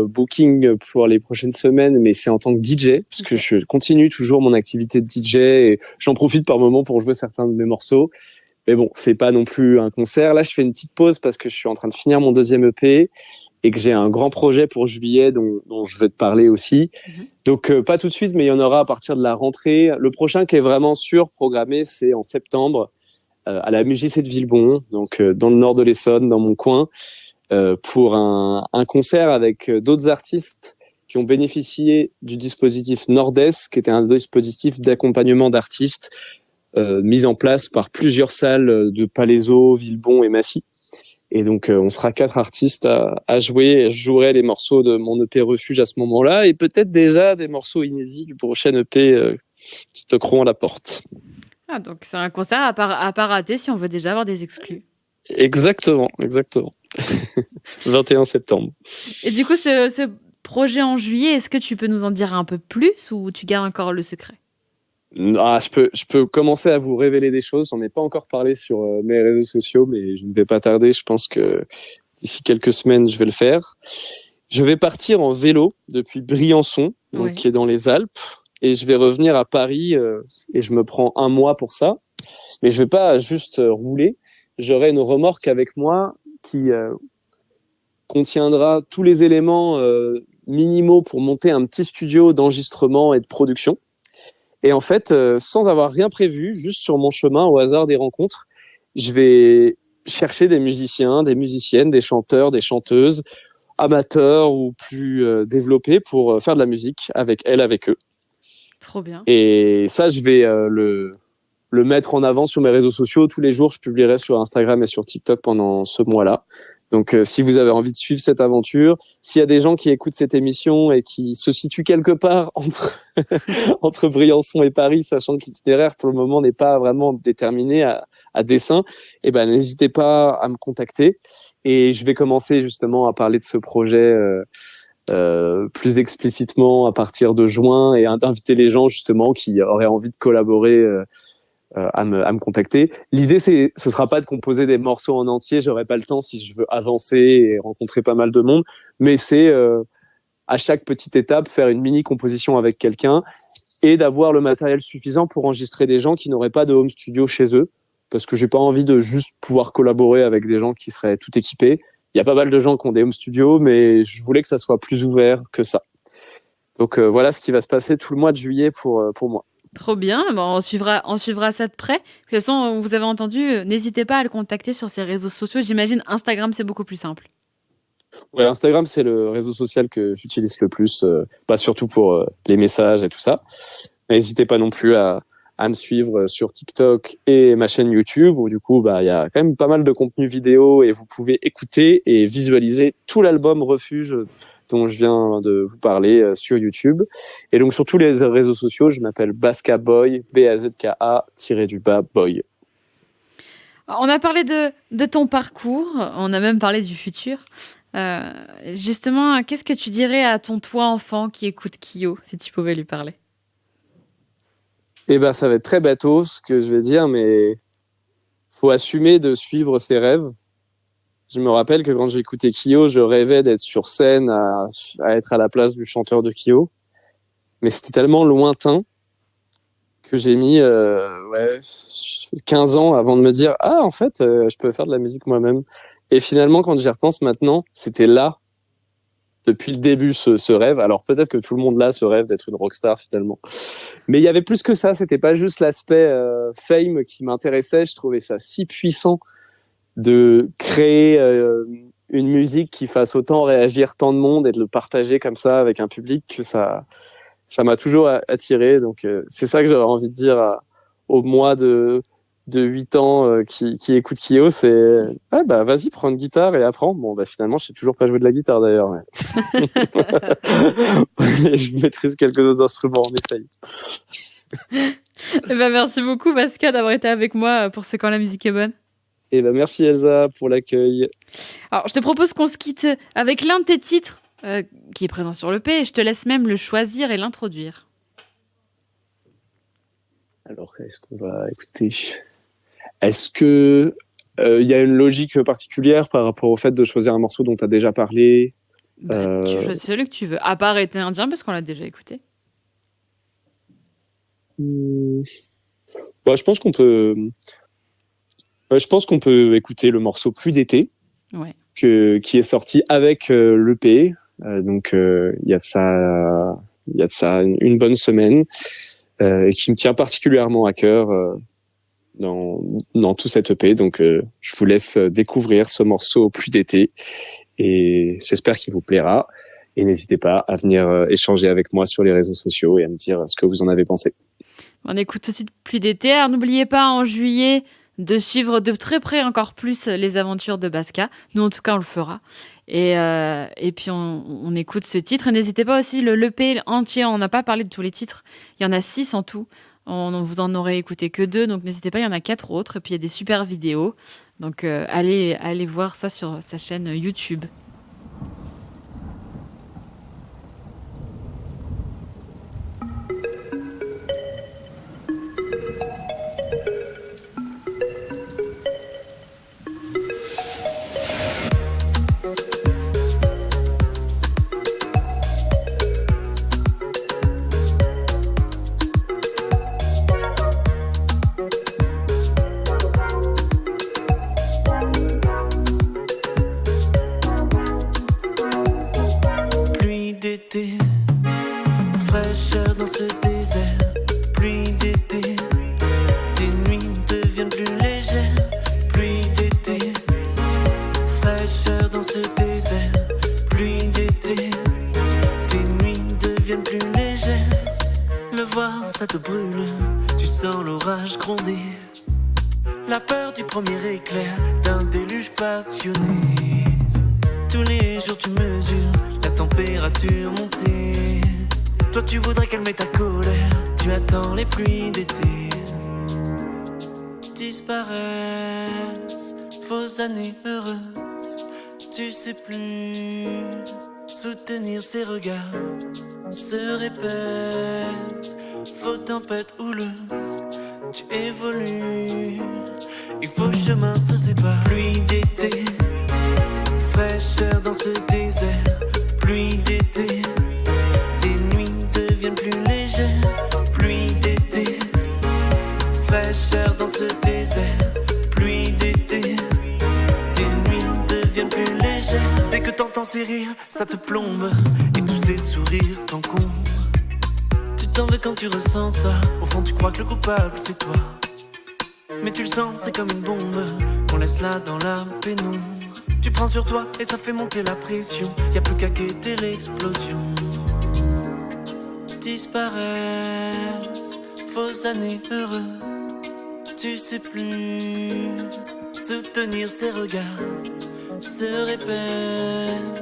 bookings pour les prochaines semaines, mais c'est en tant que DJ, parce que je continue toujours mon activité de DJ et j'en profite par moment pour jouer certains de mes morceaux. Mais bon, c'est pas non plus un concert. Là, je fais une petite pause parce que je suis en train de finir mon deuxième EP et que j'ai un grand projet pour juillet dont je vais te parler aussi. Donc, pas tout de suite, mais il y en aura à partir de la rentrée. Le prochain qui est vraiment sûr, programmé, c'est en septembre, à la MJC de Villebon, donc dans le nord de l'Essonne, dans mon coin, pour un concert avec d'autres artistes qui ont bénéficié du dispositif Nord-Est, qui était un dispositif d'accompagnement d'artistes mis en place par plusieurs salles de Palaiseau, Villebon et Massy. Et donc, on sera 4 artistes à jouer. Je jouerai les morceaux de mon EP Refuge à ce moment-là, et peut-être déjà des morceaux inédits du prochain EP qui toqueront à la porte. Ah, donc c'est un concert à pas rater si on veut déjà avoir des exclus. Exactement. 21 septembre. Et du coup, ce projet en juillet, est-ce que tu peux nous en dire un peu plus ou tu gardes encore le secret? Je peux commencer à vous révéler des choses. J'en ai pas encore parlé sur mes réseaux sociaux, mais je ne vais pas tarder. Je pense que d'ici quelques semaines, je vais le faire. Je vais partir en vélo depuis Briançon, donc qui est dans les Alpes, et je vais revenir à Paris et je me prends 1 mois pour ça. Mais je vais pas juste rouler. J'aurai une remorque avec moi qui contiendra tous les éléments minimaux pour monter un petit studio d'enregistrement et de production. Et en fait, sans avoir rien prévu, juste sur mon chemin, au hasard des rencontres, je vais chercher des musiciens, des musiciennes, des chanteurs, des chanteuses, amateurs ou plus développés pour faire de la musique avec eux. Trop bien. Et ça, je vais le mettre en avant sur mes réseaux sociaux. Tous les jours, je publierai sur Instagram et sur TikTok pendant ce mois-là. Donc, si vous avez envie de suivre cette aventure, s'il y a des gens qui écoutent cette émission et qui se situent quelque part entre Briançon et Paris, sachant que l'itinéraire pour le moment n'est pas vraiment déterminé à dessein, n'hésitez pas à me contacter. Et je vais commencer justement à parler de ce projet plus explicitement à partir de juin, et d'inviter les gens justement qui auraient envie de collaborer à me contacter. L'idée, ce sera pas de composer des morceaux en entier. J'aurai pas le temps si je veux avancer et rencontrer pas mal de monde. Mais c'est à chaque petite étape faire une mini composition avec quelqu'un et d'avoir le matériel suffisant pour enregistrer des gens qui n'auraient pas de home studio chez eux, parce que j'ai pas envie de juste pouvoir collaborer avec des gens qui seraient tout équipés. y a pas mal de gens qui ont des home studios, mais je voulais que ça soit plus ouvert que ça. Donc voilà ce qui va se passer tout le mois de juillet pour moi. Trop bien, bon, on suivra ça de près. De toute façon, vous avez entendu, n'hésitez pas à le contacter sur ses réseaux sociaux. J'imagine Instagram, c'est beaucoup plus simple. Ouais, Instagram, c'est le réseau social que j'utilise le plus, surtout pour les messages et tout ça. N'hésitez pas non plus à me suivre sur TikTok et ma chaîne YouTube, où du coup, il y a quand même pas mal de contenu vidéo et vous pouvez écouter et visualiser tout l'album Refuge dont je viens de vous parler sur YouTube. Et donc, sur tous les réseaux sociaux, je m'appelle Bazka Boy, Bazka-Boy. On a parlé de ton parcours, on a même parlé du futur. Justement, qu'est-ce que tu dirais à ton toi enfant qui écoute Kyo, si tu pouvais lui parler? Eh ben, ça va être très bateau ce que je vais dire, mais faut assumer de suivre ses rêves. Je me rappelle que quand j'ai écouté Kyo, je rêvais d'être sur scène, à être à la place du chanteur de Kyo. Mais c'était tellement lointain que j'ai mis 15 ans avant de me dire « Ah, en fait, je peux faire de la musique moi-même ». Et finalement, quand j'y repense maintenant, c'était là, depuis le début, ce rêve. Alors peut-être que tout le monde là se rêve d'être une rockstar finalement. Mais il y avait plus que ça, c'était pas juste l'aspect fame qui m'intéressait. Je trouvais ça si puissant de créer une musique qui fasse autant réagir tant de monde et de le partager comme ça avec un public que ça m'a toujours attiré. Donc c'est ça que j'aurais envie de dire au moi de 8 ans qui écoute Kyo, c'est vas-y, prends une guitare et apprends. Bon, finalement, je sais toujours pas jouer de la guitare d'ailleurs. Ouais. Je maîtrise quelques autres instruments, on essaye. Merci beaucoup, Bazka, d'avoir été avec moi pour C'est quand la musique est bonne. Merci Elsa pour l'accueil. Alors, je te propose qu'on se quitte avec l'un de tes titres qui est présent sur l'EP et je te laisse même le choisir et l'introduire. Alors, qu'est-ce qu'on va écouter ? Est-ce que y a une logique particulière par rapport au fait de choisir un morceau dont tu as déjà parlé ? Tu choisis celui que tu veux, à part Été indien parce qu'on l'a déjà écouté. Je pense qu'on peut écouter le morceau Pluie d'été, ouais. qui est sorti avec l'EP. Donc il y a de ça une bonne semaine et qui me tient particulièrement à cœur dans tout cet EP. Donc je vous laisse découvrir ce morceau Pluie d'été et j'espère qu'il vous plaira. Et n'hésitez pas à venir échanger avec moi sur les réseaux sociaux et à me dire ce que vous en avez pensé. On écoute tout de suite Pluie d'été. Alors n'oubliez pas en juillet de suivre de très près encore plus les aventures de Bazka. Nous, en tout cas, on le fera. Et puis, on écoute ce titre. Et n'hésitez pas aussi, l'EP entier, on n'a pas parlé de tous les titres. Il y en a 6 en tout. Vous en aurez écouté que 2. Donc, n'hésitez pas, il y en a 4 autres. Et puis, il y a des super vidéos. Donc, allez voir ça sur sa chaîne YouTube. Fraîcheur dans ce désert, pluie d'été. Tes nuits deviennent plus légères, pluie d'été. Fraîcheur dans ce désert, pluie d'été. Tes nuits deviennent plus légères. Le voir, ça te brûle, tu sens l'orage gronder. La peur du premier éclair, d'un déluge passionné. Tous les jours tu mesures la température montée. Toi tu voudrais calmer ta colère, tu attends les pluies d'été. Disparaissent vos années heureuses, tu sais plus soutenir ces regards. Se répètent vos tempêtes houleuses, tu évolues, et vos chemins se séparent. Pluie d'été, fraîcheur dans ce désert, pluie d'été. Tes nuits deviennent plus légères, pluie d'été. Fraîcheur dans ce désert, pluie d'été. Tes nuits deviennent plus légères. ces rires, ça te plombe. Et tous ces sourires t'encombrent. Tu t'en veux quand tu ressens ça. Au fond tu crois que le coupable c'est toi. Mais tu le sens, c'est comme une bombe qu'on laisse là dans la pénombre. Tu prends sur toi et ça fait monter la pression. Y'a plus qu'à guetter l'explosion. Disparaissent, fausses années heureuses. Tu sais plus soutenir ces regards. Se répètent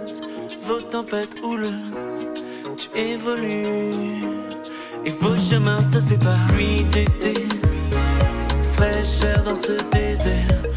vos tempêtes houleuses. Tu évolues et vos chemins se séparent. Pluie d'été, fraîcheur dans ce désert.